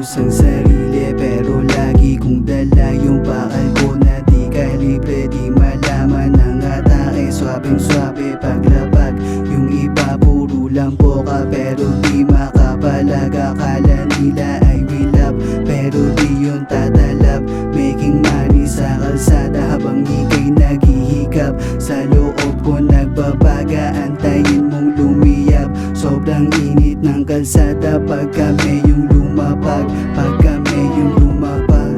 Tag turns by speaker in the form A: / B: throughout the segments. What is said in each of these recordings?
A: ayos ang sarili, pero lagi kong dala yung bakal ko na di kalibre. Di malaman ang atake, swabing-swabe paglapag. Yung iba puro lang poka, pero di makapalag. Akala nila ay wilap, pero di yun tatalab. Making money sa kalsada habang ika'y naghihikap. Sa loob ko nagbabaga, antayin mong lumiyap. Sobrang init ng kalsada pag kami yung lumapag, pag kami yung lumapag.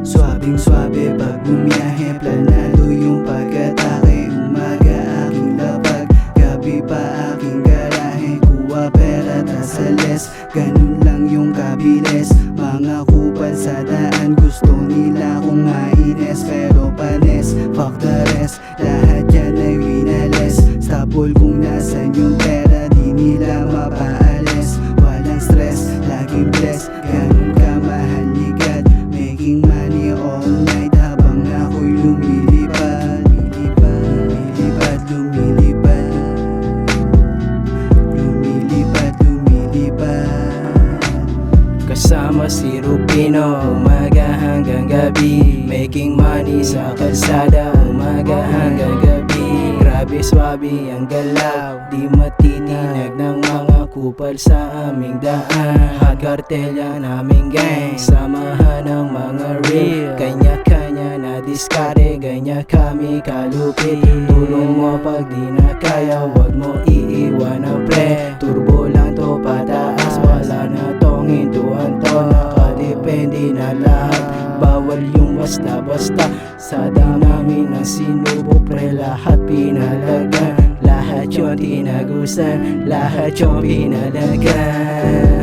A: Swabing-swabe pag bumiyahe, planado yung pag-atake. Umaga aking lapag, gabi pa aking garahe. Kuha pera tas alis, ganun lang yung kabilis. Mga kupal sa daan, gusto nila kong maines, pero panis, fuck the rest. Lahat yan ay winales. Stapol kung nasan yung pera, di nila mapaalis. Walang stress, laging blessed, ganun ka mahalikat. Making money all night habang ako'y lumilipad. Lumilipad, lumilipad. Lumilipad, lumilipad.
B: Kasama si Rupino, umaga hanggang gabi. Making money sa kalsada, umaga hanggang gabi. Grabe swabe ang galaw, di matitinag ng mga kupal sa aming daan. Hot cartel yan aming gang, samahan ng mga real. Kanya-kanya na diskarte, ganyan kami kalupit. Tulong mo pag di na kaya, wag mo iiwan na pre. Turbo lang to pataas, wala na tong hintuan to. Nakadepende na lahat, bawal yung basta-basta. Sa dami ng sinubo pre, lahat pinalagan. Lahat yung tinagusan, lahat yung pinalagan.